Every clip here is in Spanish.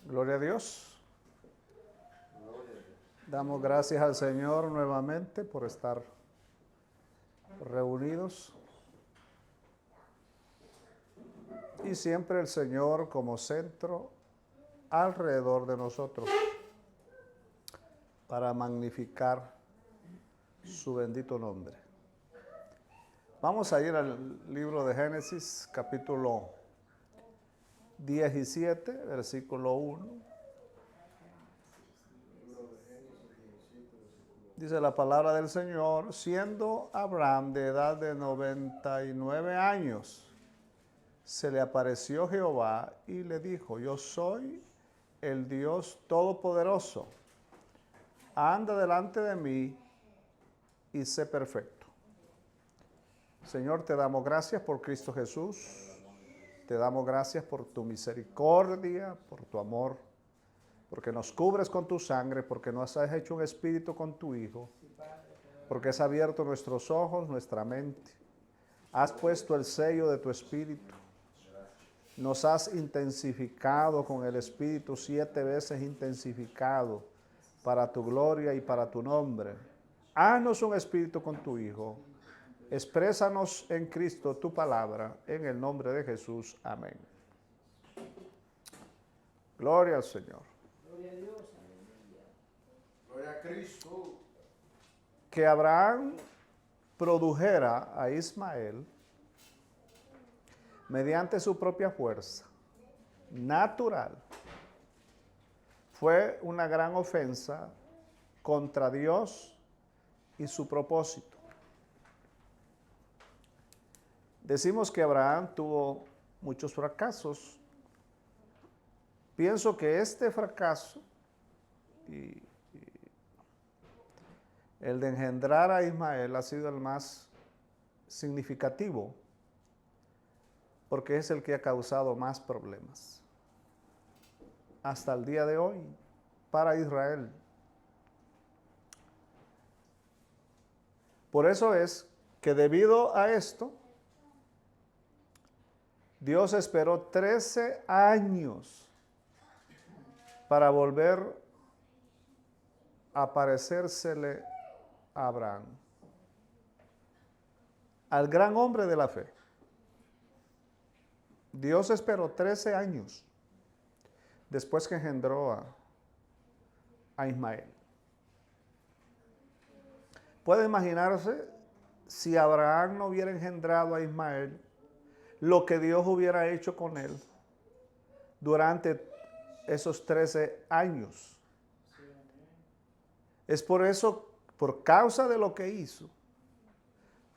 Gloria a Dios. Damos gracias al Señor nuevamente por estar reunidos. Y siempre el Señor como centro alrededor de nosotros para magnificar su bendito nombre. Vamos a ir al libro de Génesis, capítulo 17, versículo 1. Dice la palabra del Señor: siendo Abraham de edad de 99 años, se le apareció Jehová y le dijo: yo soy el Dios Todopoderoso. Anda delante de mí y sé perfecto. Señor, te damos gracias por Cristo Jesús. Te damos gracias por tu misericordia, por tu amor, porque nos cubres con tu sangre, porque nos has hecho un espíritu con tu Hijo, porque has abierto nuestros ojos, nuestra mente. Has puesto el sello de tu espíritu. Nos has intensificado con el espíritu, 7 veces intensificado, para tu gloria y para tu nombre. Haznos un espíritu con tu Hijo. Exprésanos en Cristo tu palabra, en el nombre de Jesús. Amén. Gloria al Señor. Gloria a Dios, aleluya. Gloria a Cristo. Que Abraham produjera a Ismael mediante su propia fuerza natural fue una gran ofensa contra Dios y su propósito. Decimos que Abraham tuvo muchos fracasos. Pienso que este fracaso y el de engendrar a Ismael ha sido el más significativo, porque es el que ha causado más problemas hasta el día de hoy para Israel. Por eso es que debido a esto, Dios esperó 13 años para volver a aparecérsele a Abraham, al gran hombre de la fe. Dios esperó 13 años después que engendró a Ismael. Puede imaginarse si Abraham no hubiera engendrado a Ismael, lo que Dios hubiera hecho con él durante esos 13 años. Es por eso, por causa de lo que hizo,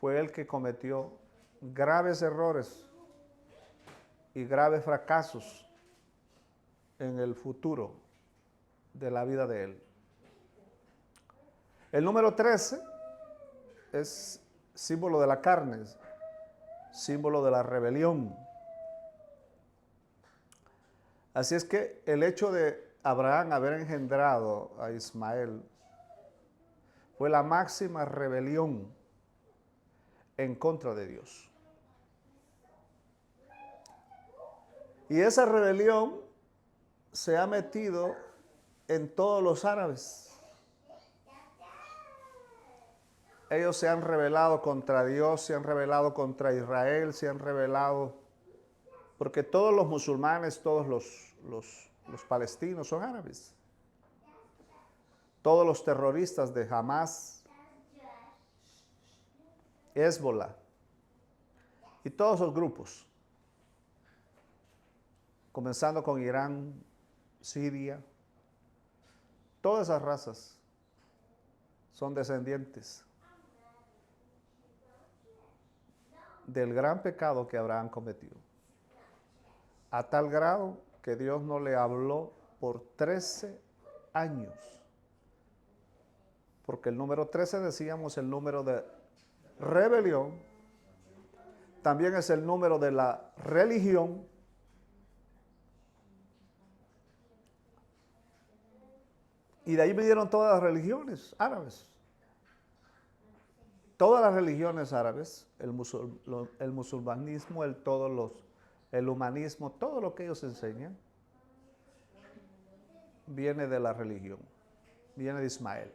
fue el que cometió graves errores y graves fracasos en el futuro de la vida de él. El número 13 es símbolo de la carne, símbolo de la rebelión. Así es que el hecho de Abraham haber engendrado a Ismael fue la máxima rebelión en contra de Dios. Y esa rebelión se ha metido en todos los árabes. Ellos se han rebelado contra Dios, se han rebelado contra Israel, se han rebelado, porque todos los musulmanes, todos los palestinos son árabes. Todos los terroristas de Hamas, Hezbollah y todos esos grupos, comenzando con Irán, Siria, todas esas razas son descendientes del gran pecado que Abraham cometió, a tal grado que Dios no le habló por 13 años, porque el número 13, decíamos, el número de rebelión, también es el número de la religión, y de ahí vinieron todas las religiones árabes. todas las religiones árabes, el musulmanismo, el humanismo, todo lo que ellos enseñan, viene de la religión, viene de Ismael.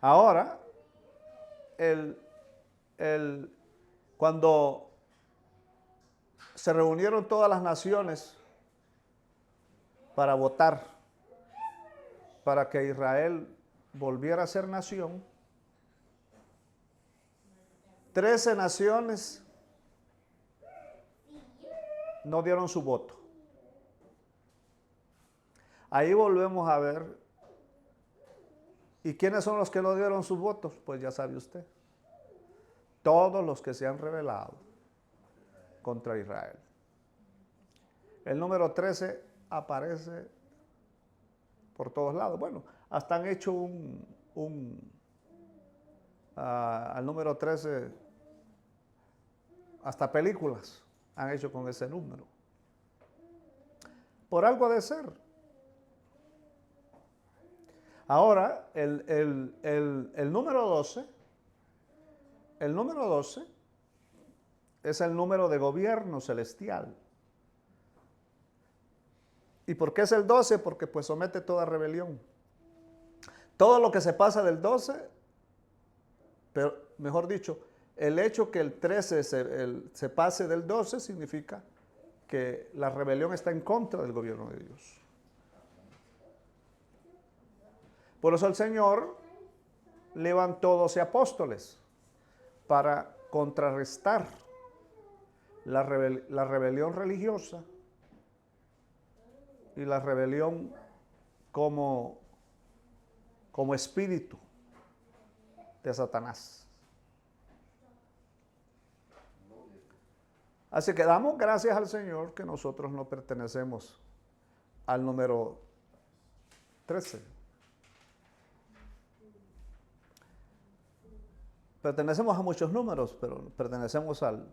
Ahora, cuando se reunieron todas las naciones para votar para que Israel volviera a ser nación, 13 naciones no dieron su voto. Ahí volvemos a ver. ¿Y quiénes son los que no dieron sus votos? Pues ya sabe usted. Todos los que se han rebelado contra Israel. El número 13 aparece por todos lados. Bueno, hasta han hecho al número 13, hasta películas han hecho con ese número. Por algo ha de ser. Ahora, el número 12, el número 12 es el número de gobierno celestial. ¿Y por qué es el 12? Porque pues somete toda rebelión. Todo lo que se pasa del 12, pero mejor dicho, el hecho que el 13 se pase del 12 significa que la rebelión está en contra del gobierno de Dios. Por eso el Señor levantó 12 apóstoles para contrarrestar la rebelión religiosa y la rebelión como espíritu de Satanás. Así que damos gracias al Señor que nosotros no pertenecemos al número 13. Pertenecemos a muchos números, pero pertenecemos al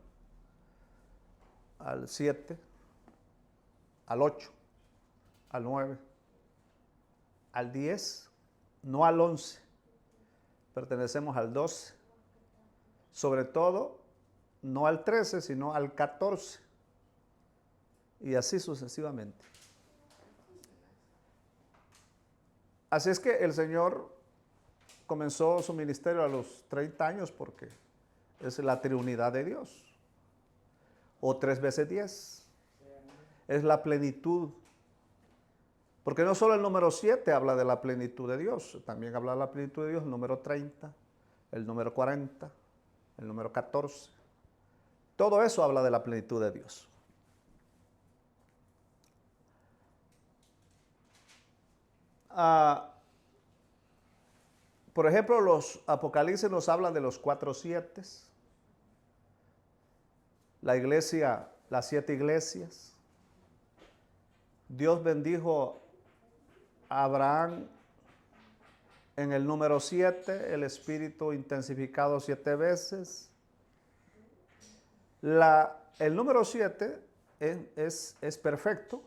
7, al 8, al 9, al 10, no al 11. Pertenecemos al 12. Sobre todo, no al 13, sino al 14. Y así sucesivamente. Así es que el Señor comenzó su ministerio a los 30 años porque es la triunidad de Dios. O 3 veces 10. Es la plenitud. Porque no solo el número 7 habla de la plenitud de Dios, también habla de la plenitud de Dios el número 30, el número 40, el número 14. Todo eso habla de la plenitud de Dios. Por ejemplo, los Apocalipsis nos hablan de los 4 7. La iglesia, las 7 iglesias. Dios bendijo a Abraham en el número 7, el Espíritu intensificado 7 veces. El número 7 es perfecto,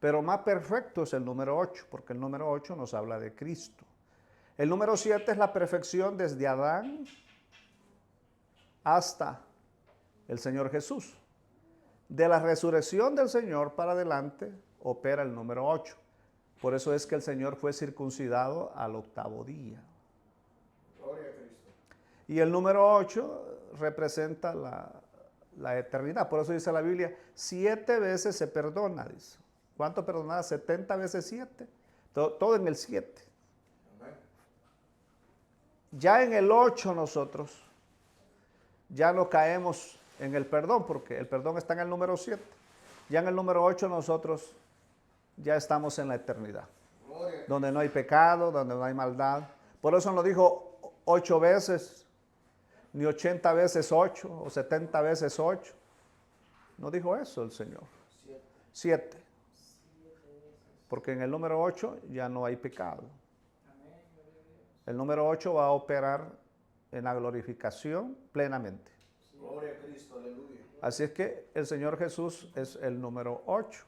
pero más perfecto es el número 8, porque el número 8 nos habla de Cristo. El número 7 es la perfección desde Adán hasta el Señor Jesús. De la resurrección del Señor para adelante opera el número 8. Por eso es que el Señor fue circuncidado al 8º día. Gloria a Cristo. Y el número 8 representa la eternidad. Por eso dice la Biblia, 7 veces se perdona, dice. ¿Cuánto perdonaba? 70 veces 7. Todo en el 7. Ya en el 8 nosotros ya no caemos en el perdón, porque el perdón está en el número 7. Ya en el número 8 nosotros ya estamos en la eternidad, donde no hay pecado, donde no hay maldad. Por eso no dijo 8 veces, ni 80 veces 8, o 70 veces 8. No dijo eso el Señor. 7. Porque en el número 8 ya no hay pecado. El número 8 va a operar en la glorificación plenamente. Gloria a Cristo, aleluya. Así es que el Señor Jesús es el número 8.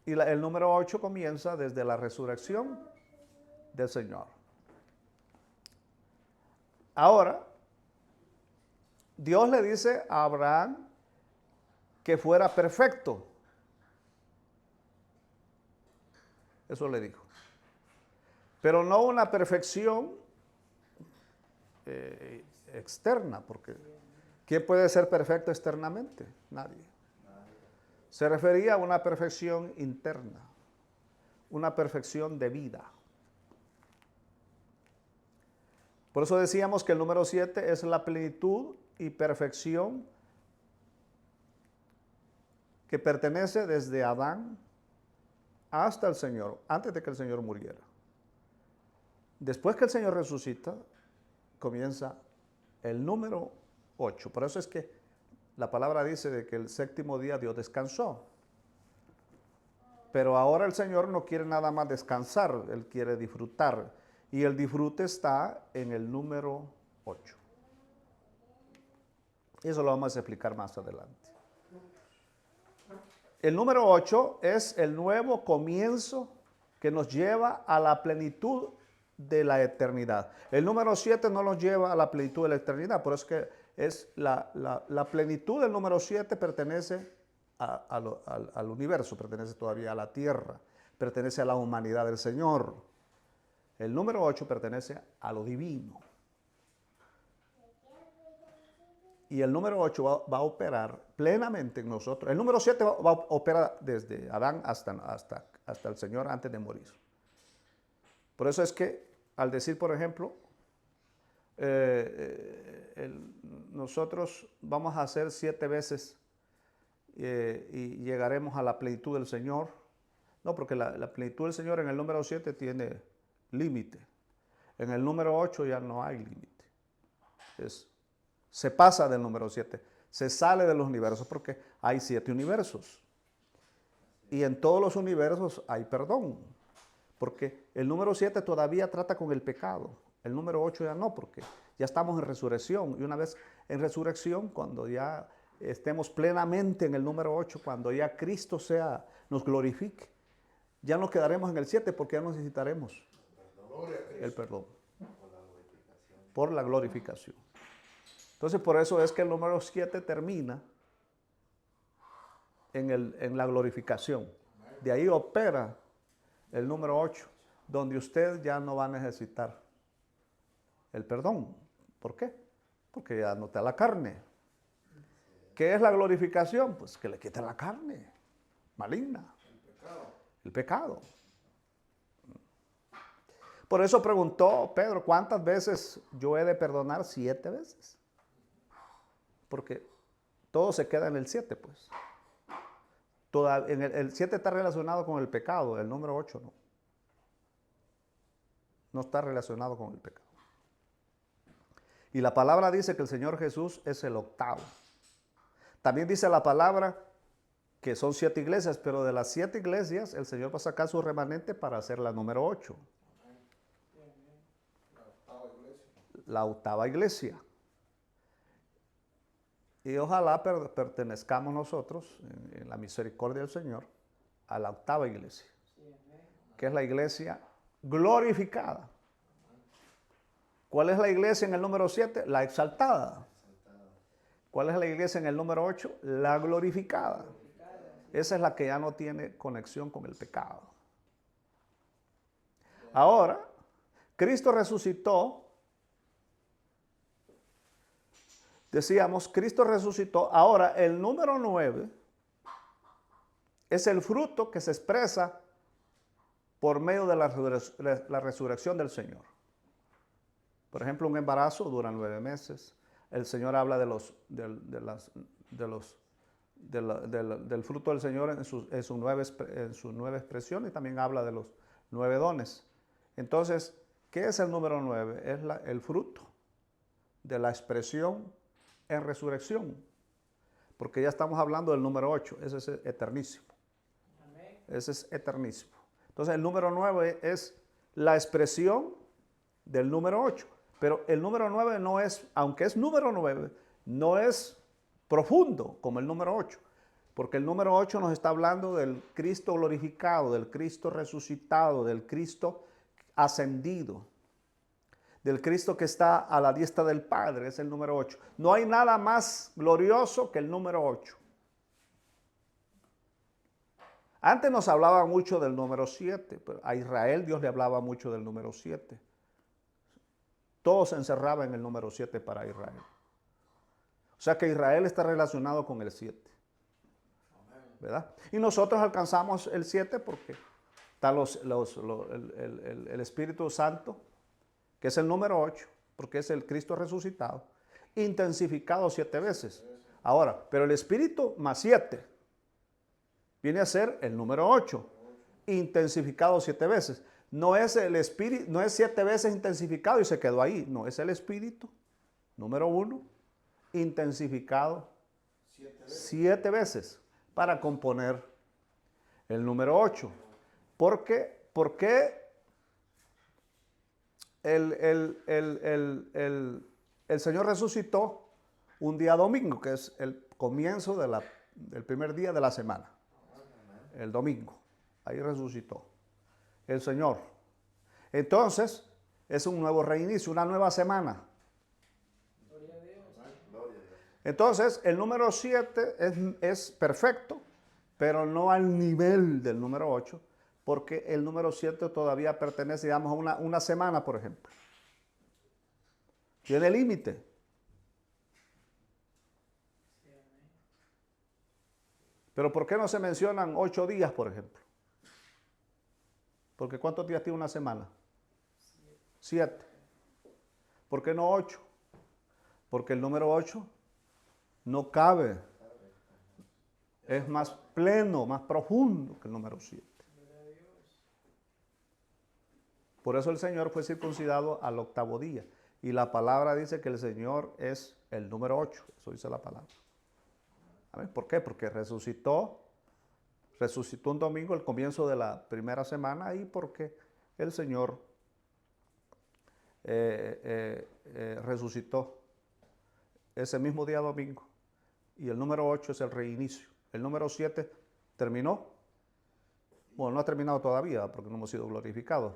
Y el número 8 comienza desde la resurrección del Señor. Ahora, Dios le dice a Abraham que fuera perfecto. Eso le dijo. Pero no una perfección externa, porque ¿quién puede ser perfecto externamente? Nadie. Se refería a una perfección interna, una perfección de vida. Por eso decíamos que el número 7 es la plenitud y perfección que pertenece desde Adán hasta el Señor, antes de que el Señor muriera. Después que el Señor resucita, comienza el número 8. Por eso es que la palabra dice de que el séptimo día Dios descansó. Pero ahora el Señor no quiere nada más descansar, Él quiere disfrutar. Y el disfrute está en el número 8. Y eso lo vamos a explicar más adelante. El número 8 es el nuevo comienzo que nos lleva a la plenitud de la eternidad. El número 7 no nos lleva a la plenitud de la eternidad, por eso es que es la plenitud del número 7 pertenece al universo, pertenece todavía a la tierra, pertenece a la humanidad del Señor. El número 8 pertenece a lo divino. Y el número 8 va a operar plenamente en nosotros. El número 7 va a operar desde Adán hasta el Señor antes de morir. Por eso es que al decir, por ejemplo, nosotros vamos a hacer 7 veces y llegaremos a la plenitud del Señor. No, porque la plenitud del Señor en el número 7 tiene límite. En el número 8 ya no hay límite. Se pasa del número 7, se sale de los universos porque hay 7 universos. Y en todos los universos hay perdón. Porque el número 7 todavía trata con el pecado. El número 8 ya no, porque ya estamos en resurrección. Y una vez en resurrección, cuando ya estemos plenamente en el número 8, cuando ya Cristo nos glorifique, ya no quedaremos en el 7 porque ya no necesitaremos el perdón. Por la glorificación. Entonces, por eso es que el número 7 termina en la glorificación. De ahí opera el número 8, donde usted ya no va a necesitar el perdón. ¿Por qué? Porque ya no está la carne. ¿Qué es la glorificación? Pues que le quita la carne maligna. El pecado. Por eso preguntó Pedro, ¿cuántas veces yo he de perdonar? 7 veces. Porque todo se queda en el 7, pues. El 7 está relacionado con el pecado, el número 8 no. No está relacionado con el pecado. Y la palabra dice que el Señor Jesús es el octavo. También dice la palabra que son 7 iglesias, pero de las 7 iglesias el Señor va a sacar su remanente para hacer la número 8. La octava iglesia. Y ojalá pertenezcamos nosotros, en la misericordia del Señor, a la octava iglesia, que es la iglesia glorificada. ¿Cuál es la iglesia en el número 7? La exaltada. ¿Cuál es la iglesia en el número 8? La glorificada. Esa es la que ya no tiene conexión con el pecado. Ahora, Cristo resucitó. Decíamos, Cristo resucitó. Ahora, el número 9 es el fruto que se expresa por medio de la resurrección del Señor. Por ejemplo, un embarazo dura 9 meses. El Señor habla del fruto del Señor en sus 9 expresiones y también habla de los 9 dones. Entonces, ¿qué es el número 9? Es el fruto de la expresión en resurrección, porque ya estamos hablando del número 8, ese es eternísimo. Ese es eternísimo. Entonces el número 9 es la expresión del número 8, pero el número 9 no es, aunque es número 9, no es profundo como el número 8, porque el número 8 nos está hablando del Cristo glorificado, del Cristo resucitado, del Cristo ascendido, del Cristo que está a la diestra del Padre, es el número 8. No hay nada más glorioso que el número 8. Antes nos hablaba mucho del número 7, pero a Israel Dios le hablaba mucho del número 7. Todo se encerraba en el número 7 para Israel. O sea que Israel está relacionado con el 7. ¿Verdad? Y nosotros alcanzamos el 7 porque está el Espíritu Santo, que es el número 8, porque es el Cristo resucitado, intensificado 7 veces. Ahora, pero el Espíritu más 7 viene a ser el número 8, intensificado 7 veces. No es el Espíritu, no es 7 veces intensificado y se quedó ahí. No, es el Espíritu, número 1, intensificado 7 veces para componer el número 8. ¿Por qué el Señor resucitó un día domingo, que es el comienzo del primer día de la semana? El domingo. Ahí resucitó el Señor. Entonces, es un nuevo reinicio, una nueva semana. Entonces, el número 7 es perfecto, pero no al nivel del número 8, porque el número 7 todavía pertenece, digamos, a una semana, por ejemplo. Tiene límite. Pero ¿por qué no se mencionan 8 días, por ejemplo? Porque ¿cuántos días tiene una semana? 7. ¿Por qué no 8? Porque el número 8 no cabe. Es más pleno, más profundo que el número 7. Por eso el Señor fue circuncidado al 8º día. Y la palabra dice que el Señor es el número 8. Eso dice la palabra. ¿Saben por qué? Porque resucitó un domingo, el comienzo de la primera semana, y porque el Señor resucitó ese mismo día domingo. Y el número 8 es el reinicio. El número 7 terminó. Bueno, no ha terminado todavía porque no hemos sido glorificados,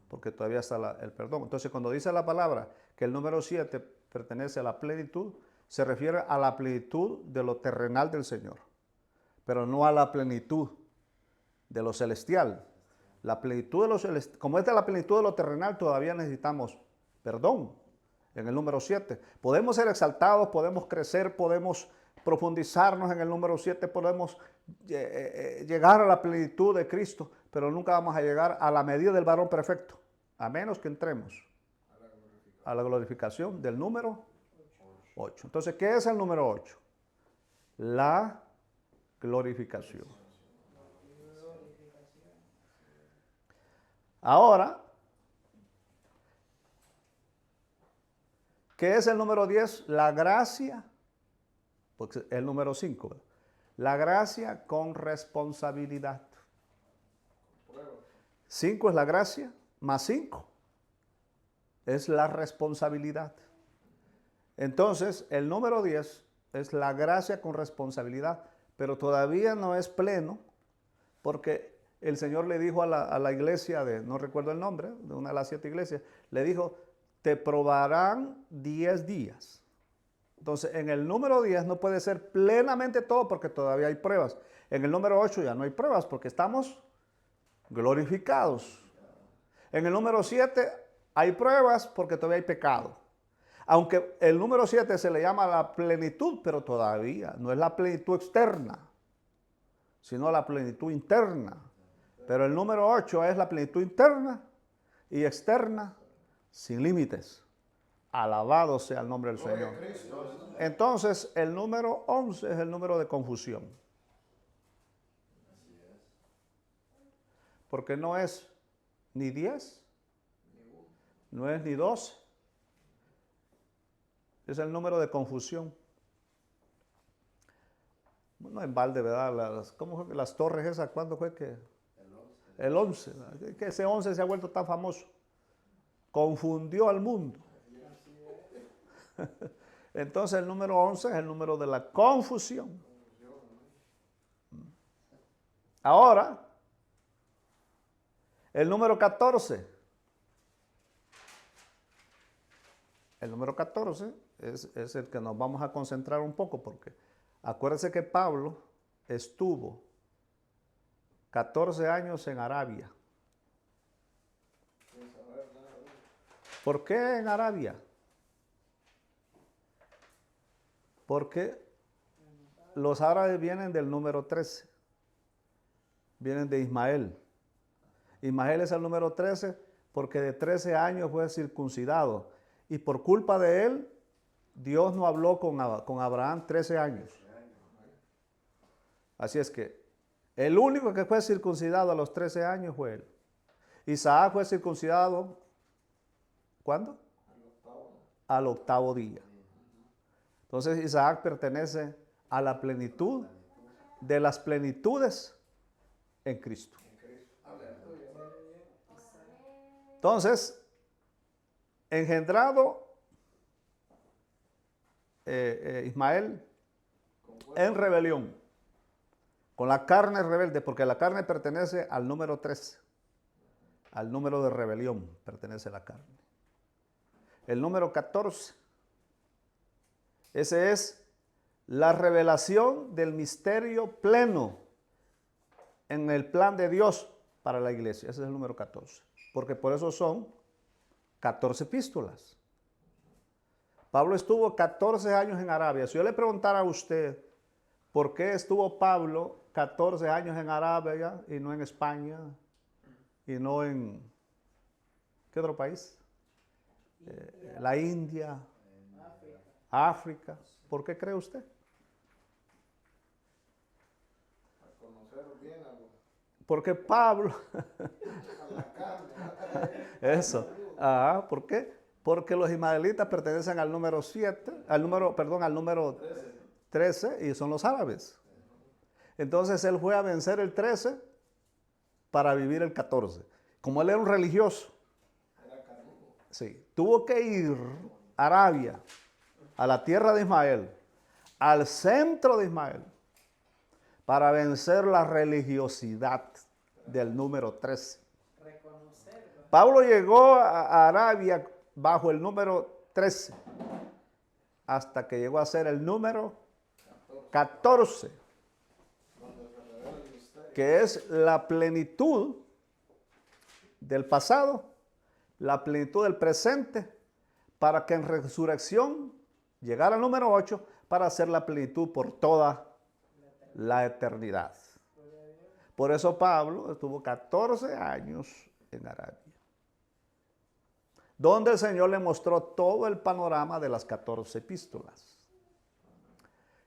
porque todavía está el perdón. Entonces, cuando dice la palabra que el número 7 pertenece a la plenitud, se refiere a la plenitud de lo terrenal del Señor, pero no a la plenitud de lo celestial. La plenitud de lo celestial, como esta es la plenitud de lo terrenal, todavía necesitamos perdón en el número 7. Podemos ser exaltados, podemos crecer, podemos profundizarnos en el número 7, podemos llegar a la plenitud de Cristo, pero nunca vamos a llegar a la medida del varón perfecto, a menos que entremos a la glorificación del número 8. Entonces, ¿qué es el número 8? La glorificación. Ahora, ¿qué es el número 10? La gracia, porque es el número 5. ¿Verdad? La gracia con responsabilidad. 5 es la gracia, más 5 es la responsabilidad. Entonces, el número 10 es la gracia con responsabilidad, pero todavía no es pleno, porque el Señor le dijo a la iglesia no recuerdo el nombre, de una de las 7 iglesias, le dijo, te probarán 10 días. Entonces, en el número 10 no puede ser plenamente todo porque todavía hay pruebas. En el número 8 ya no hay pruebas porque estamos glorificados. En el número 7 hay pruebas porque todavía hay pecado. Aunque el número 7 se le llama la plenitud, pero todavía no es la plenitud externa, sino la plenitud interna. Pero el número 8 es la plenitud interna y externa sin límites. Alabado sea el nombre del Señor. Entonces, el número 11 es el número de confusión. Porque no es ni 10, no es ni 12. Es el número de confusión. No en balde, ¿verdad? ¿Cómo fue que las torres esas? ¿Cuándo fue que? El 11. Que ese 11 se ha vuelto tan famoso. Confundió al mundo. Entonces el número 11 es el número de la confusión. Ahora, el número 14 El número 14 es el que nos vamos a concentrar un poco porque acuérdense que Pablo estuvo 14 años en Arabia. Sin saber nada de él. ¿Por qué en Arabia? Porque los árabes vienen del número 13. Vienen de Ismael. Ismael es el número 13 porque de 13 años fue circuncidado. Y por culpa de él, Dios no habló con Abraham 13 años. Así es que el único que fue circuncidado a los 13 años fue él. Isaac fue circuncidado, ¿cuándo? Al octavo día. Entonces Isaac pertenece a la plenitud de las plenitudes en Cristo. Entonces, engendrado Ismael en rebelión, con la carne rebelde, porque la carne pertenece al número 13, al número de rebelión pertenece la carne. El número 14, ese es la revelación del misterio pleno en el plan de Dios para la iglesia. Ese es el número 14, porque por eso son 14 epístolas. Pablo estuvo 14 años en Arabia. Si yo le preguntara a usted por qué estuvo Pablo 14 años en Arabia y no en España y no en, ¿qué otro país? La India, África. ¿Por qué cree usted? A conocer bien Porque Pablo, a la carne. eso, ¿por qué? Porque los ismaelitas pertenecen al número 7, al número 13 y son los árabes. Entonces él fue a vencer el 13 para vivir el 14. Como él era un religioso, sí, tuvo que ir a Arabia, a la tierra de Ismael, al centro de Ismael, para vencer la religiosidad del número 13. Pablo llegó a Arabia bajo el número 13, hasta que llegó a ser el número 14, que es la plenitud del pasado, la plenitud del presente, para que en resurrección llegara al número 8, para hacer la plenitud por toda la eternidad. Por eso Pablo estuvo 14 años en Arabia, donde el Señor le mostró todo el panorama de las 14 epístolas.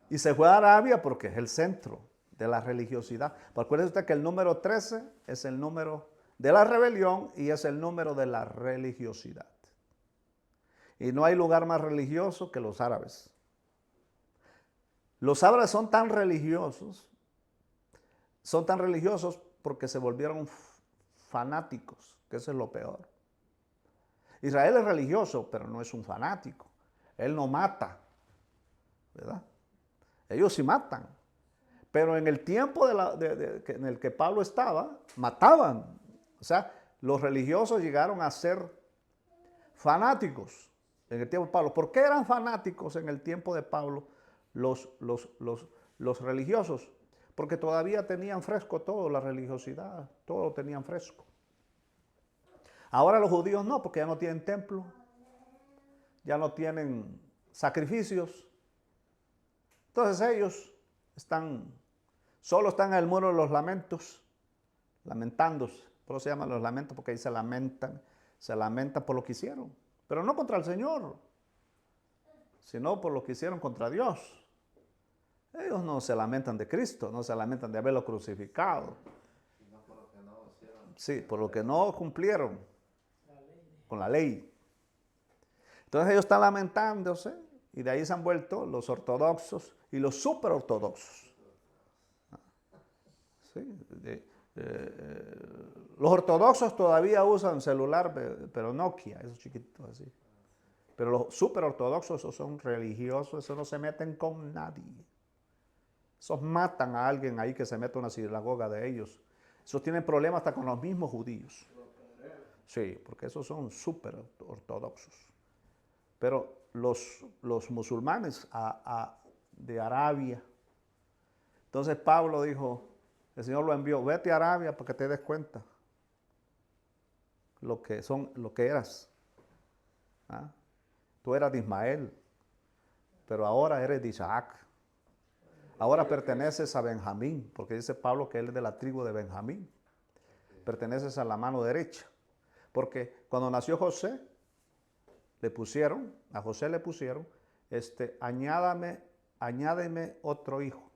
Y se fue a Arabia porque es el centro de la religiosidad. Acuérdese usted que el número 13 es el número de la rebelión y es el número de la religiosidad. Y no hay lugar más religioso que los árabes. Los árabes son tan religiosos porque se volvieron fanáticos, que eso es lo peor. Israel es religioso, pero no es un fanático. Él no mata, ¿verdad? Ellos sí matan. Pero en el tiempo en el que Pablo estaba, mataban. O sea, los religiosos llegaron a ser fanáticos en el tiempo de Pablo. ¿Por qué eran fanáticos en el tiempo de Pablo los religiosos? Porque todavía tenían fresco todo, la religiosidad, todo lo tenían fresco. Ahora los judíos no, porque ya no tienen templo, ya no tienen sacrificios. Entonces ellos solo están en el muro de los lamentos, lamentándose. Por eso se llaman los lamentos, porque ahí se lamentan por lo que hicieron. Pero no contra el Señor, sino por lo que hicieron contra Dios. Ellos no se lamentan de Cristo, no se lamentan de haberlo crucificado. Sí, por lo que no cumplieron con la ley. Entonces ellos están lamentándose y de ahí se han vuelto los ortodoxos y los superortodoxos. Sí, los ortodoxos todavía usan celular, pero Nokia, esos chiquitos así. Pero los superortodoxos, esos son religiosos, esos no se meten con nadie. Esos matan a alguien ahí que se mete a una sinagoga de ellos. Esos tienen problemas hasta con los mismos judíos. Sí, porque esos son súper ortodoxos. Pero los musulmanes de Arabia. Entonces Pablo dijo, el Señor lo envió, vete a Arabia para que te des cuenta lo que eras. ¿Ah? Tú eras de Ismael, pero ahora eres de Isaac. Ahora perteneces a Benjamín, porque dice Pablo que él es de la tribu de Benjamín. Perteneces a la mano derecha. Porque cuando nació José, a José le pusieron, añádeme otro hijo,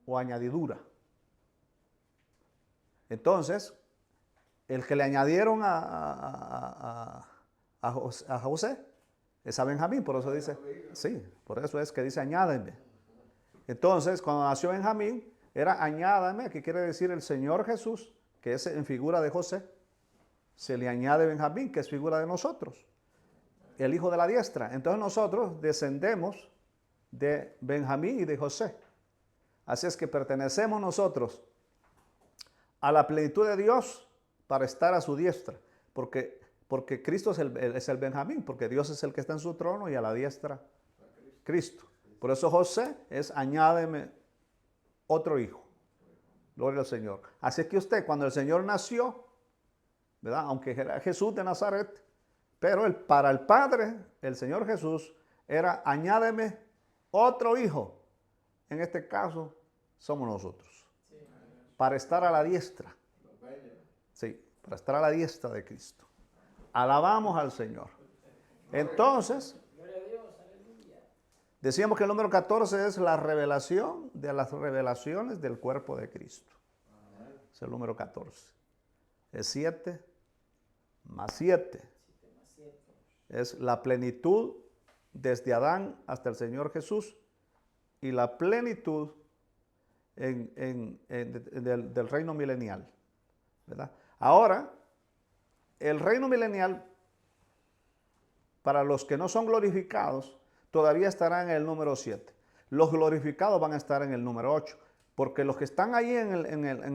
o añadidura. Entonces, el que le añadieron a José es a Benjamín, por eso dice, sí, por eso es que dice añádeme. Entonces, cuando nació Benjamín, era añádame, que quiere decir el Señor Jesús, que es en figura de José, se le añade Benjamín, que es figura de nosotros, el hijo de la diestra. Entonces nosotros descendemos de Benjamín y de José. Así es que pertenecemos nosotros a la plenitud de Dios para estar a su diestra, porque Cristo es el Benjamín, porque Dios es el que está en su trono y a la diestra Cristo. Por eso José es añádeme otro hijo. Gloria al Señor. Así es que usted, cuando el Señor nació, ¿verdad? Aunque era Jesús de Nazaret, pero para el Padre, el Señor Jesús, era añádeme otro hijo. En este caso, somos nosotros. Para estar a la diestra. Sí, para estar a la diestra de Cristo. Alabamos al Señor. Entonces, decíamos que el número 14 es la revelación de las revelaciones del cuerpo de Cristo. Es el número 14. Es 7 más 7. Es la plenitud desde Adán hasta el Señor Jesús y la plenitud del reino milenial, ¿verdad? Ahora, el reino milenial, para los que no son glorificados, todavía estará en el número 7. Los glorificados van a estar en el número 8, porque los que están ahí en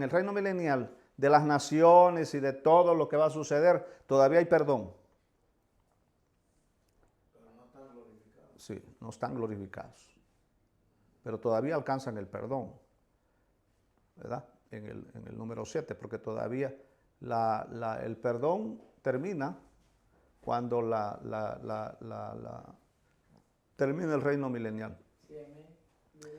el reino milenial, de las naciones y de todo lo que va a suceder, todavía hay perdón. Pero no están glorificados. Sí, no están glorificados, pero todavía alcanzan el perdón, ¿verdad? En el número 7, porque todavía el perdón termina cuando termina el reino milenial.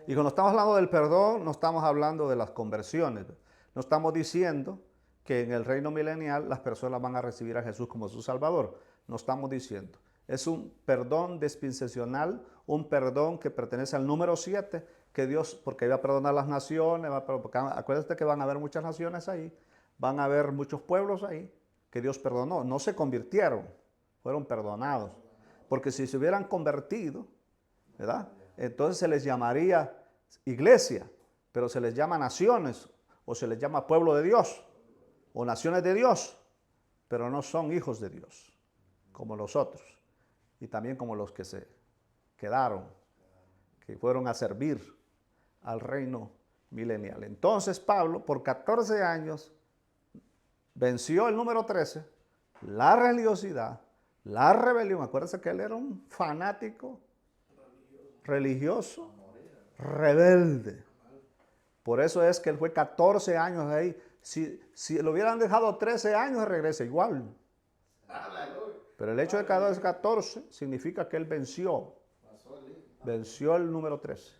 Y cuando estamos hablando del perdón, no estamos hablando de las conversiones. No estamos diciendo que en el reino milenial las personas van a recibir a Jesús como su Salvador. No estamos diciendo. Es un perdón dispensacional, un perdón que pertenece al número 7, que Dios, porque va a perdonar las naciones, porque acuérdate que van a haber muchas naciones ahí, van a haber muchos pueblos ahí, que Dios perdonó. No se convirtieron, fueron perdonados. Porque si se hubieran convertido, ¿verdad? Entonces se les llamaría iglesia, pero se les llama naciones, o se les llama pueblo de Dios, o naciones de Dios, pero no son hijos de Dios, como los otros, y también como los que se quedaron, que fueron a servir al reino milenial. Entonces Pablo, por 14 años, venció el número 13, la religiosidad, la rebelión. Acuérdense que él era un fanático religioso, rebelde. Por eso es que él fue 14 años ahí. Si lo hubieran dejado 13 años, regresa igual. Pero el hecho de que es 14 significa que él venció el número 13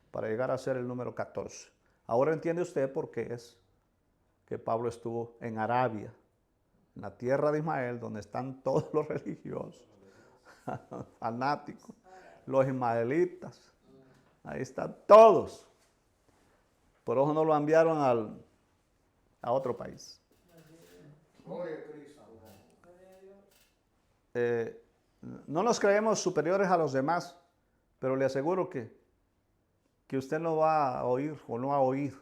para llegar a ser el número 14. Ahora entiende usted por qué es que Pablo estuvo en Arabia, en la tierra de Ismael, donde están todos los religiosos, fanáticos, los ismaelitas. Ahí están todos. Por eso no lo enviaron a otro país. No nos creemos superiores a los demás, pero le aseguro que usted no va a oír o no va a oír.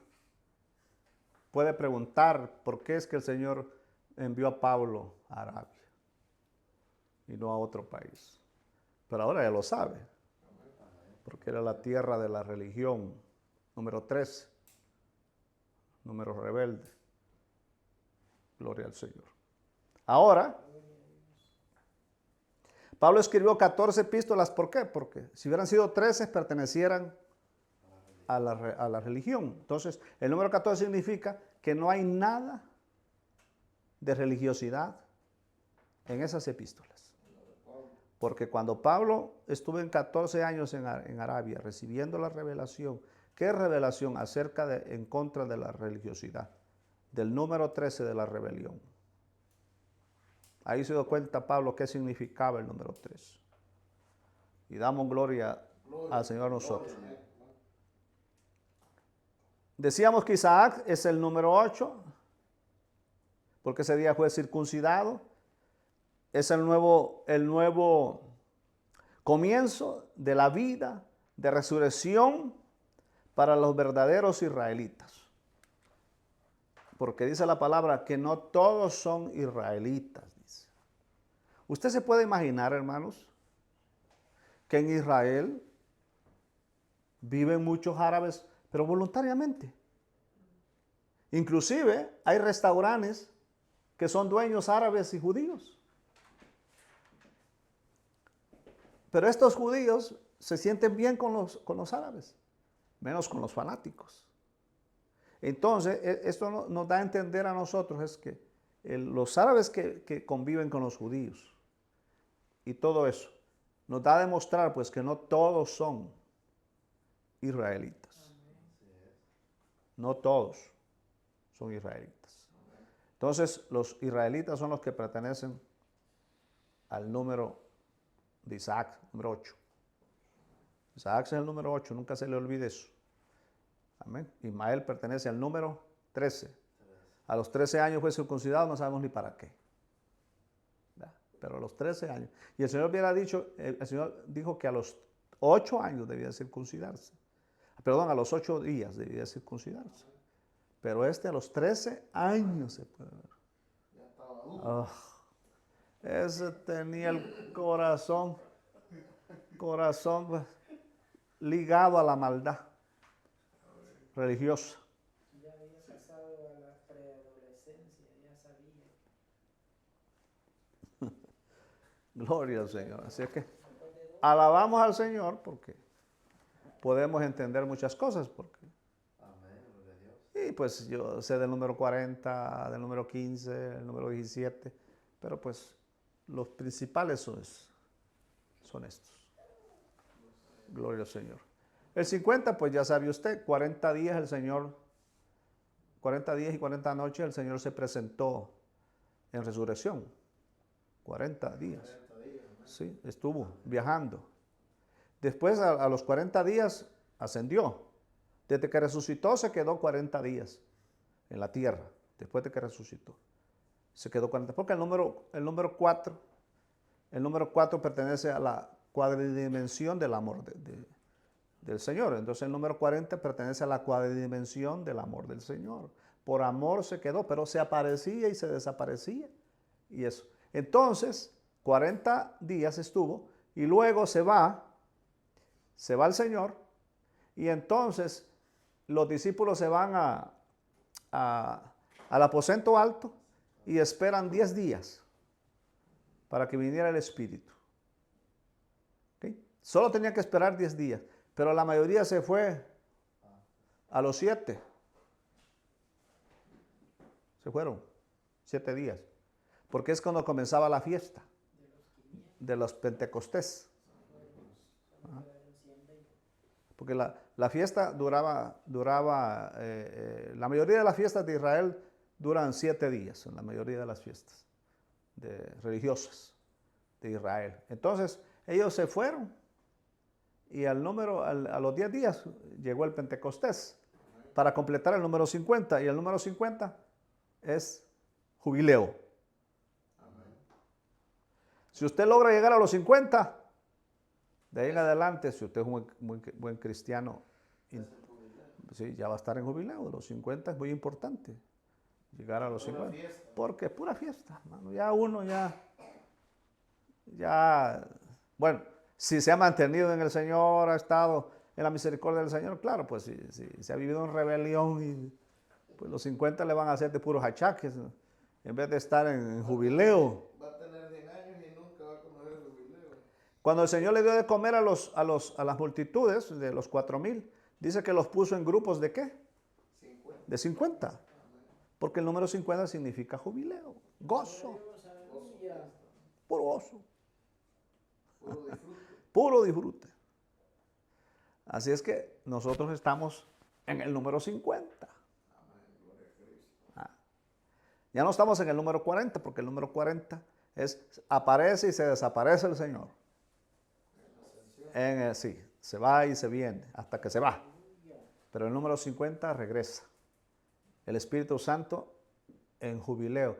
Puede preguntar por qué es que el Señor envió a Pablo a Arabia y no a otro país. Pero ahora ya lo sabe, porque era la tierra de la religión, número 13. Número rebelde. Gloria al Señor. Ahora, Pablo escribió 14 epístolas, ¿por qué? Porque si hubieran sido 13 pertenecieran a la religión. Entonces, el número 14 significa que no hay nada de religiosidad en esas epístolas. Porque cuando Pablo estuvo en 14 años en Arabia recibiendo la revelación, ¿qué revelación acerca en contra de la religiosidad? Del número 13 de la rebelión. Ahí se dio cuenta Pablo qué significaba el número 13. Y damos gloria al Señor nosotros. Decíamos que Isaac es el número 8, porque ese día fue circuncidado. Es el nuevo comienzo de la vida de resurrección para los verdaderos israelitas. Porque dice la palabra que no todos son israelitas, dice. Usted se puede imaginar, hermanos, que en Israel viven muchos árabes, pero voluntariamente. Inclusive hay restaurantes que son dueños árabes y judíos. Pero estos judíos se sienten bien con los árabes, menos con los fanáticos. Entonces, esto nos da a entender a nosotros es que los árabes que conviven con los judíos y todo eso, nos da a demostrar pues que no todos son israelitas. No todos son israelitas. Entonces, los israelitas son los que pertenecen al número de Isaac, número 8. Isaac es el número 8, nunca se le olvide eso. Amén. Ismael pertenece al número 13. A los 13 años fue circuncidado, no sabemos ni para qué. ¿Verdad? Pero a los 13 años. Y el Señor hubiera dicho, el Señor dijo que a los 8 años debía circuncidarse. Perdón, a los 8 días debía circuncidarse. Pero a los 13 años se puede ver. Ya estaba duro. Oh, ese tenía el corazón pues, ligado a la maldad religiosa. Ya había pasado a la preadolescencia, ya sabía. Gloria al Señor. Así es que alabamos al Señor porque podemos entender muchas cosas. Y pues yo sé del número 40, del número 15, del número 17, pero pues los principales son estos. Gloria al Señor. El 50, pues ya sabe usted, 40 días el Señor, 40 días y 40 noches el Señor se presentó en resurrección. 40 días. 40 días, ¿no? Sí, estuvo viajando. Después a los 40 días ascendió. Desde que resucitó se quedó 40 días en la tierra, después de que resucitó. Se quedó 40, porque el número 4 pertenece a la cuadridimensión del amor del Señor. Entonces el número 40 pertenece a la cuadridimensión del amor del Señor. Por amor se quedó, pero se aparecía y se desaparecía. Y eso. Entonces, 40 días estuvo y luego se va el Señor y entonces los discípulos se van al aposento alto y esperan 10 días para que viniera el Espíritu. ¿Okay? Solo tenía que esperar 10 días, pero la mayoría se fue a los 7. Se fueron 7 días, porque es cuando comenzaba la fiesta de los Pentecostés. Ajá. Porque la fiesta duraba la mayoría de las fiestas de Israel duran 7 días, en la mayoría de las fiestas religiosas de Israel. Entonces, ellos se fueron y a los 10 días llegó el Pentecostés para completar el número 50, y el número 50 es jubileo. Si usted logra llegar a los 50, de ahí en adelante, si usted es un buen cristiano, sí, ya va a estar en jubileo. Los 50 es muy importante, llegar a los 50. Porque es pura fiesta, hermano. Ya uno bueno, si se ha mantenido en el Señor, ha estado en la misericordia del Señor, claro, pues si se ha vivido en rebelión, y pues los 50 le van a hacer de puros achaques, ¿no? En vez de estar en jubileo. Va a tener 100 años y nunca va a conocer el jubileo. Cuando el Señor le dio de comer a las multitudes de los 4,000, dice que los puso en grupos de ¿qué? 50. De 50. Porque el número 50 significa jubileo, gozo, Dios, aleluya. puro gozo, Puro disfrute. puro disfrute. Así es que nosotros estamos en el número 50. Ya no estamos en el número 40, porque el número 40 aparece y se desaparece el Señor. Sí, se va y se viene, hasta que se va. Pero el número 50 regresa. El Espíritu Santo en jubileo.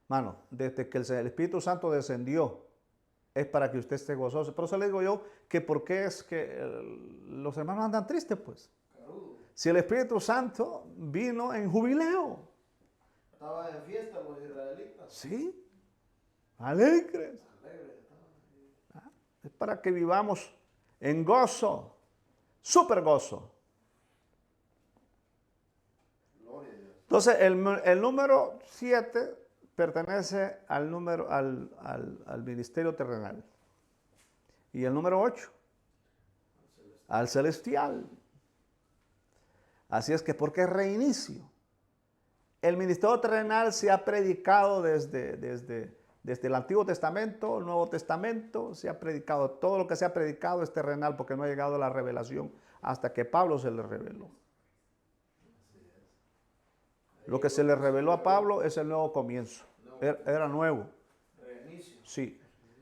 Mano, desde que el Espíritu Santo descendió, es para que usted esté gozoso. Por eso le digo yo que por qué es que los hermanos andan tristes, pues. Carudo. Si el Espíritu Santo vino en jubileo. Estaban en fiesta los israelitas. Sí, alegres. Alegres estaban. Es para que vivamos en gozo, súper gozo. Gloria a Dios. Entonces, el número 7 pertenece al ministerio terrenal. Y el número 8, al celestial. Así es que, porque es reinicio. El ministerio terrenal se ha predicado desde el Antiguo Testamento, el Nuevo Testamento, se ha predicado. Todo lo que se ha predicado es terrenal porque no ha llegado la revelación hasta que Pablo se le reveló. Lo que se le reveló a Pablo es el nuevo comienzo. Era nuevo. Reinicio. Sí.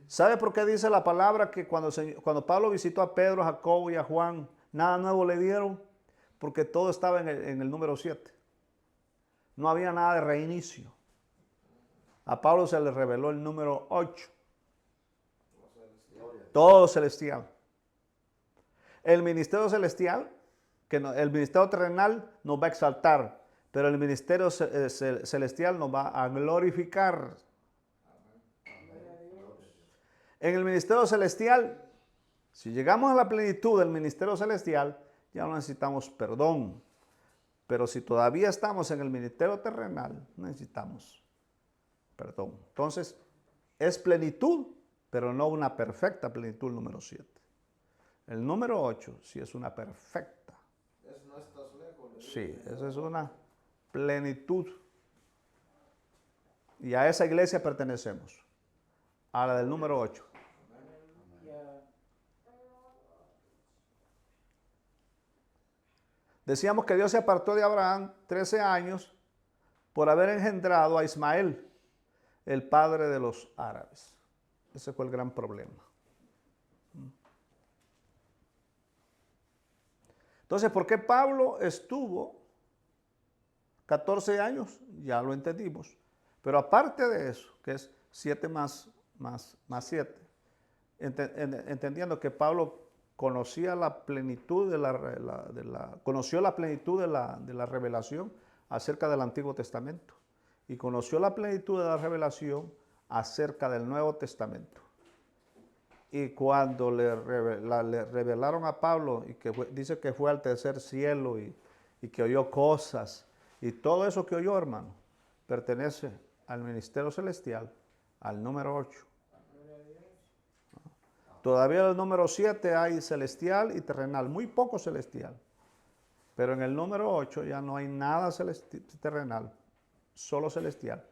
¿Sabe por qué dice la palabra que cuando Pablo visitó a Pedro, a Jacobo y a Juan, nada nuevo le dieron? Porque todo estaba en el número 7. No había nada de reinicio. A Pablo se le reveló el número 8. Todo celestial. El ministerio celestial, el ministerio terrenal nos va a exaltar, pero el ministerio celestial nos va a glorificar. En el ministerio celestial, si llegamos a la plenitud del ministerio celestial, ya no necesitamos perdón. Pero si todavía estamos en el ministerio terrenal, necesitamos perdón. Entonces, es plenitud, pero no una perfecta plenitud, el número 7. El número 8 sí es una perfecta. Eso no estás lejos. Sí, esa es una plenitud. Y a esa iglesia pertenecemos, a la del número 8. Aleluya. Decíamos que Dios se apartó de Abraham 13 años por haber engendrado a Ismael, el padre de los árabes. Ese fue el gran problema. Entonces, ¿por qué Pablo estuvo 14 años? Ya lo entendimos. Pero aparte de eso, que es 7 más 7, entendiendo que Pablo conocía la plenitud conoció la plenitud de la revelación acerca del Antiguo Testamento y conoció la plenitud de la revelación acerca del Nuevo Testamento. Y cuando le revelaron a Pablo, y que dice que fue al tercer cielo y que oyó cosas, y todo eso que oyó, hermano, pertenece al ministerio celestial, al número 8. Todavía en el número 7 hay celestial y terrenal, muy poco celestial. Pero en el número 8 ya no hay nada terrenal, solo celestial.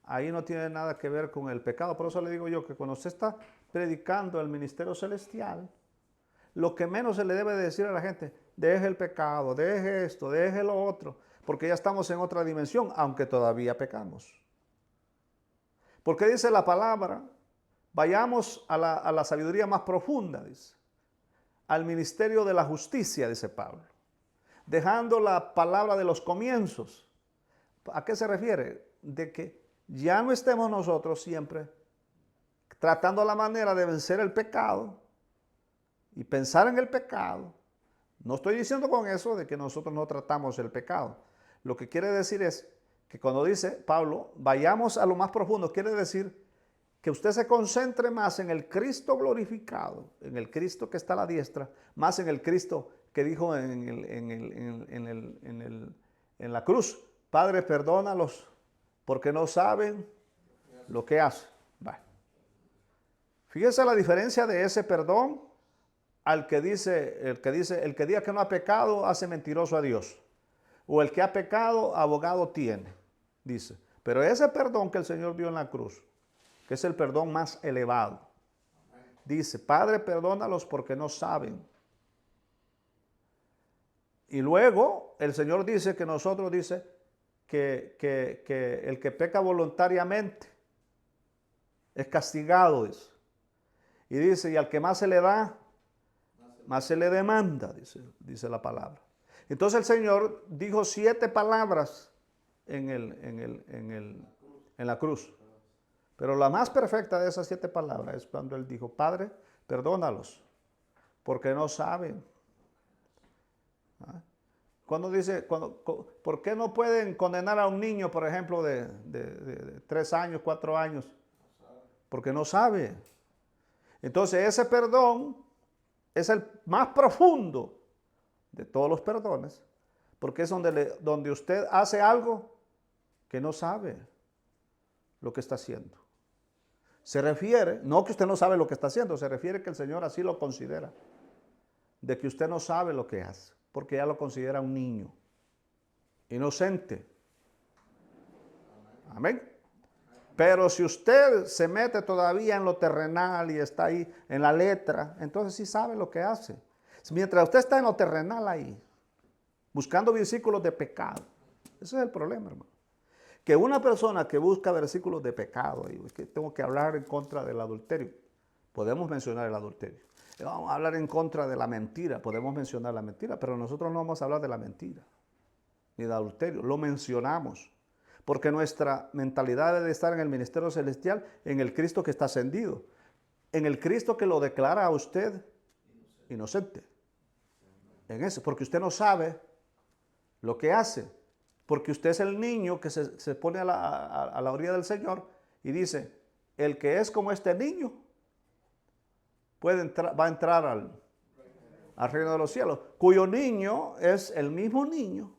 Ahí no tiene nada que ver con el pecado. Por eso le digo yo que cuando usted está predicando el ministerio celestial, lo que menos se le debe decir a la gente, deje el pecado, deje esto, deje lo otro, porque ya estamos en otra dimensión, aunque todavía pecamos. Porque dice la palabra, vayamos a la sabiduría más profunda, dice, al ministerio de la justicia, dice Pablo, dejando la palabra de los comienzos. ¿A qué se refiere? De que ya no estemos nosotros siempre tratando la manera de vencer el pecado y pensar en el pecado. No estoy diciendo con eso de que nosotros no tratamos el pecado. Lo que quiere decir es que cuando dice Pablo, vayamos a lo más profundo, quiere decir que usted se concentre más en el Cristo glorificado, en el Cristo que está a la diestra, más en el Cristo que dijo en la cruz, Padre, perdónalos porque no saben lo que hacen. Bueno. Fíjese la diferencia de ese perdón al que dice, el que diga que no ha pecado hace mentiroso a Dios. O el que ha pecado, abogado tiene, dice. Pero ese perdón que el Señor dio en la cruz, que es el perdón más elevado, dice, Padre, perdónalos porque no saben. Y luego el Señor dice que nosotros, dice, que el que peca voluntariamente es castigado, dice. Y dice, y al que más se le da, más se le demanda, dice la palabra. Entonces el Señor dijo 7 palabras en la cruz. Pero la más perfecta de esas 7 palabras es cuando Él dijo, Padre, perdónalos, porque no saben. ¿Ah? Cuando dice, ¿por qué no pueden condenar a un niño, por ejemplo, de 3 años, 4 años? Porque no sabe. Entonces ese perdón es el más profundo de todos los perdones, porque es donde usted hace algo que no sabe lo que está haciendo. Se refiere, no que usted no sabe lo que está haciendo, se refiere que el Señor así lo considera, de que usted no sabe lo que hace, porque ya lo considera un niño, inocente. Amén. Pero si usted se mete todavía en lo terrenal y está ahí en la letra, entonces sí sabe lo que hace. Mientras usted está en lo terrenal ahí, buscando versículos de pecado, ese es el problema, hermano. Que una persona que busca versículos de pecado, es que tengo que hablar en contra del adulterio, podemos mencionar el adulterio. Vamos a hablar en contra de la mentira, podemos mencionar la mentira, pero nosotros no vamos a hablar de la mentira, ni de adulterio, lo mencionamos. Porque nuestra mentalidad debe estar en el ministerio celestial, en el Cristo que está ascendido, en el Cristo que lo declara a usted inocente. En eso, porque usted no sabe lo que hace, porque usted es el niño que se pone a la orilla del Señor y dice, el que es como este niño va a entrar al reino de los cielos, cuyo niño es el mismo niño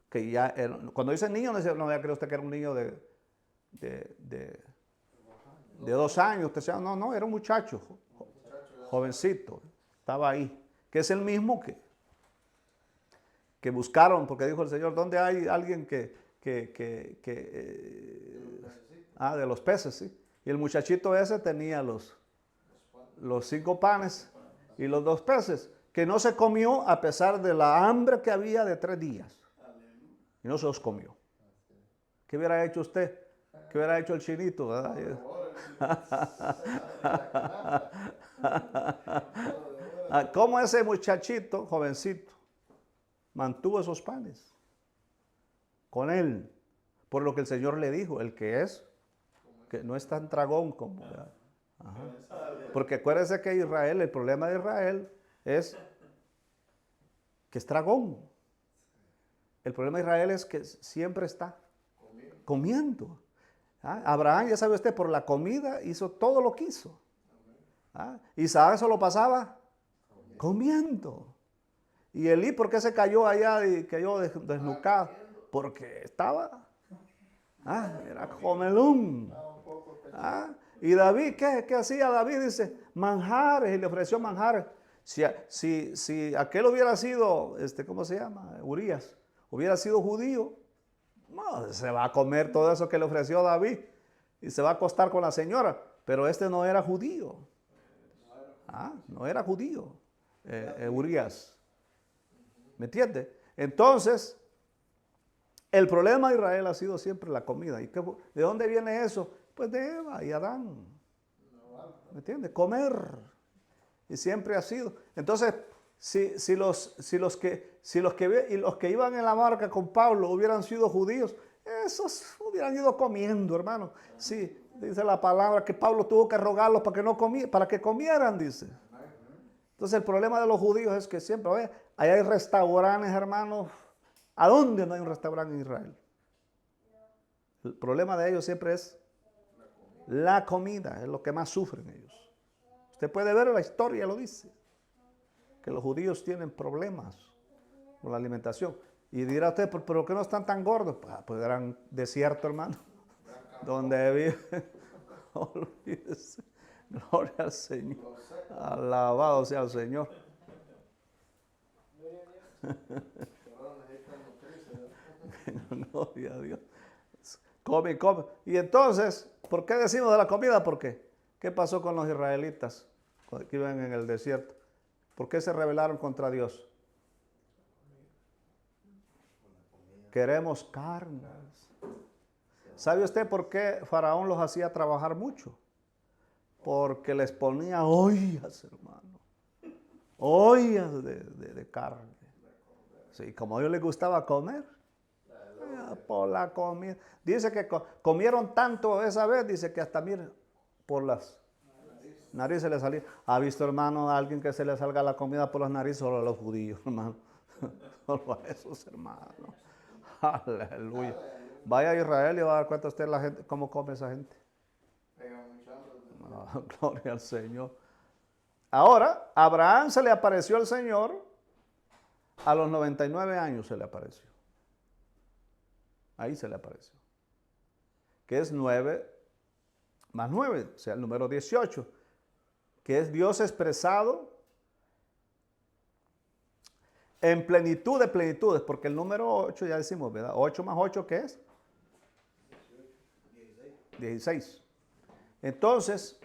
que ya, cuando dice niño, no ya cree usted que era un niño de 2 años, usted decía, no, era un muchacho, jovencito, estaba ahí, que es el mismo que buscaron, porque dijo el Señor, ¿dónde hay alguien de los peces, sí? Y el muchachito ese tenía los 5 panes y los 2 peces, que no se comió a pesar de la hambre que había de 3 días. Y no se los comió. ¿Qué hubiera hecho usted? ¿Qué hubiera hecho el chinito? ¿Cómo ese muchachito, jovencito, mantuvo esos panes? Con él. Por lo que el Señor le dijo, el que no es tan dragón como... Ajá. Porque acuérdense que Israel, el problema de Israel es que es dragón. El problema de Israel es que siempre está comiendo. Abraham, ya sabe usted, por la comida hizo todo lo que hizo. Isaac solo pasaba comiendo. Y Elí, ¿por qué se cayó allá y cayó desnucado? Porque estaba, era comelón. Y David, ¿qué hacía David? Dice, manjares, y le ofreció manjares. Si aquel hubiera sido, ¿cómo se llama? Urías. Hubiera sido judío, no, se va a comer todo eso que le ofreció David y se va a acostar con la señora, pero este no era judío. No era judío, Urías. ¿Me entiende? Entonces, el problema de Israel ha sido siempre la comida. ¿Y de dónde viene eso? Pues de Eva y Adán. ¿Me entiende? Comer. Y siempre ha sido. Entonces, si los que iban en la barca con Pablo hubieran sido judíos, esos hubieran ido comiendo, hermano. Sí, dice la palabra que Pablo tuvo que rogarlos para que comieran, dice. Entonces el problema de los judíos es que siempre, oye, ahí hay restaurantes, hermanos. ¿A dónde no hay un restaurante en Israel? El problema de ellos siempre es la comida, es lo que más sufren ellos. Usted puede ver la historia, lo dice, que los judíos tienen problemas con la alimentación. Y dirá usted, ¿pero qué no están tan gordos? Pues eran desierto, hermano, donde viven. Olvídese. Gloria al Señor. Lo seco. Alabado sea el Señor. Gloria a Dios. Ahora necesitan nutrirse, ¿verdad? Gloria a Dios. Come, come. Y entonces, ¿por qué decimos de la comida? ¿Por qué? ¿Qué pasó con los israelitas que iban en el desierto? ¿Por qué se rebelaron contra Dios? Queremos carnes. ¿Sabe usted por qué Faraón los hacía trabajar mucho? Porque les ponía ollas, hermano. Ollas de carne. Sí, como a ellos les gustaba comer. Por la comida. Dice que comieron tanto esa vez, dice que hasta, mire, por las narices le salía. ¿Ha visto, hermano, a alguien que se le salga la comida por las narices? Solo a los judíos, hermano. Solo a esos, hermanos. Aleluya. Vaya a Israel y va a dar cuenta usted la gente, cómo come esa gente. Pega mucha hambre. Gloria al Señor. Ahora, a Abraham se le apareció el Señor a los 99 años se le apareció. Ahí se le apareció. Que es 9 más 9, o sea, el número 18. Que es Dios expresado en plenitud de plenitudes. Porque el número 8 ya decimos, ¿verdad? 8 más 8, ¿qué es? 16. Entonces,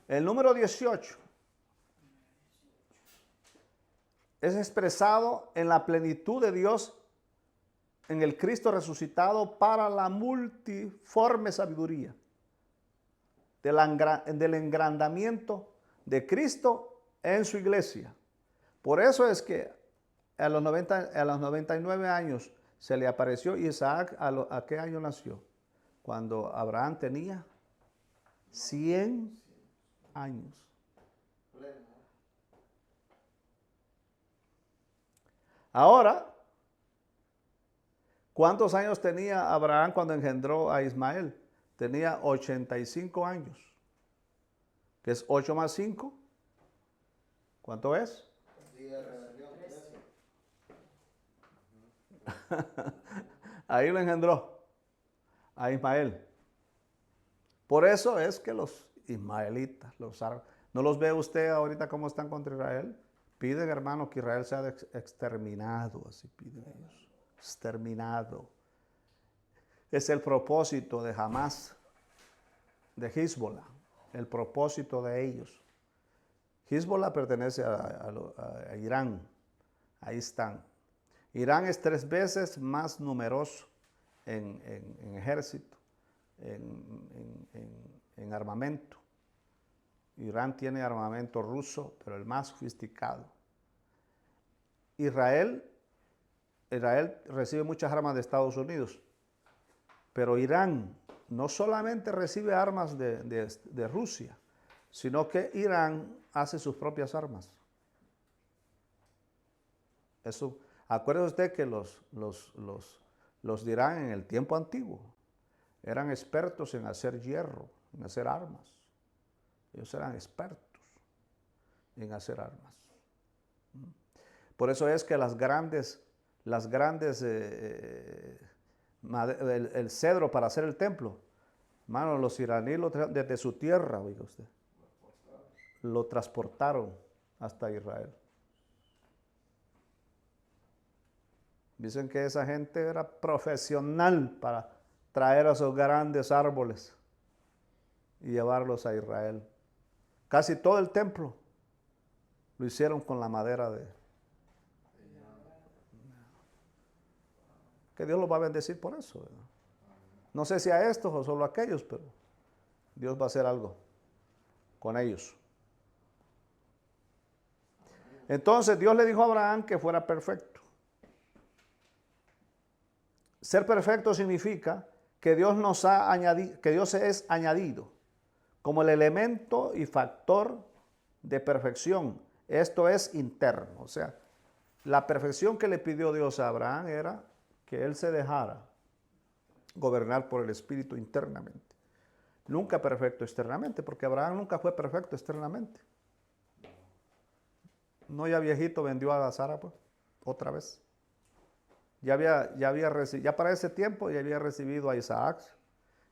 el número 18 es expresado en la plenitud de Dios en el Cristo resucitado para la multiforme sabiduría del engrandamiento de Cristo en su iglesia. Por eso es que a los 99 años se le apareció Isaac. ¿A qué año nació? Cuando Abraham tenía 100 años. Ahora, ¿cuántos años tenía Abraham cuando engendró a Ismael? Tenía 85 años. ¿Qué es 8 más 5? ¿Cuánto es? Día de rebelión, 13. Ahí lo engendró a Ismael. Por eso es que los ismaelitas, los árabes, ¿no los ve usted ahorita cómo están contra Israel? Piden, hermano, que Israel sea exterminado, así piden ellos. Exterminado. Es el propósito de Hamas, de Hezbollah, el propósito de ellos. Hezbollah pertenece a Irán, ahí están. Irán es 3 veces más numeroso en ejército, en armamento. Irán tiene armamento ruso, pero el más sofisticado. Israel recibe muchas armas de Estados Unidos, pero Irán no solamente recibe armas de Rusia, sino que Irán hace sus propias armas. Eso, acuérdese usted que los de Irán en el tiempo antiguo eran expertos en hacer hierro, en hacer armas. Ellos eran expertos en hacer armas. Por eso es que el cedro para hacer el templo, hermano, los iraníes desde su tierra, oiga usted, lo transportaron hasta Israel. Dicen que esa gente era profesional para traer esos grandes árboles y llevarlos a Israel. Casi todo el templo lo hicieron con la madera de... Que Dios los va a bendecir por eso, ¿verdad? No sé si a estos o solo a aquellos, pero Dios va a hacer algo con ellos. Entonces Dios le dijo a Abraham que fuera perfecto. Ser perfecto significa que Dios nos ha añadido, que Dios es añadido como el elemento y factor de perfección. Esto es interno. O sea, la perfección que le pidió Dios a Abraham era que él se dejara gobernar por el Espíritu internamente. Nunca perfecto externamente, porque Abraham nunca fue perfecto externamente. No, ya viejito vendió a Sara, pues, otra vez. Ya para ese tiempo ya había recibido a Isaac,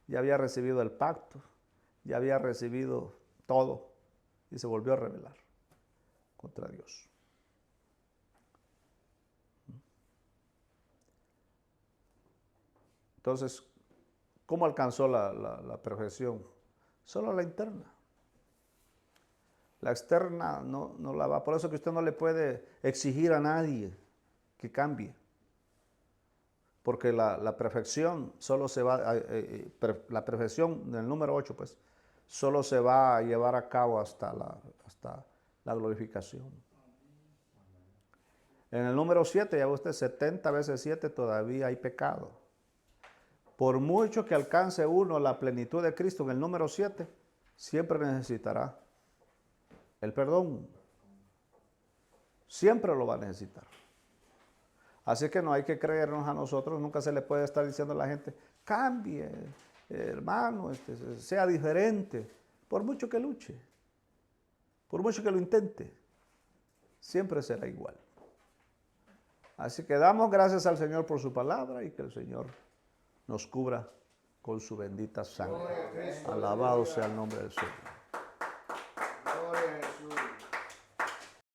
ya había recibido el pacto, ya había recibido todo y se volvió a rebelar contra Dios. Entonces, ¿cómo alcanzó la perfección? Solo la interna. La externa no la va. Por eso que usted no le puede exigir a nadie que cambie. Porque la perfección solo se va, la perfección del número 8, pues, solo se va a llevar a cabo hasta la glorificación. En el número 7, ya usted, 70 veces 7 todavía hay pecado. Por mucho que alcance uno la plenitud de Cristo en el número 7, siempre necesitará el perdón. Siempre lo va a necesitar. Así que no hay que creernos a nosotros, nunca se le puede estar diciendo a la gente, cambie, hermano, sea diferente, por mucho que luche, por mucho que lo intente, siempre será igual. Así que damos gracias al Señor por su palabra y que el Señor nos cubra con su bendita sangre. Alabado sea el nombre del Señor.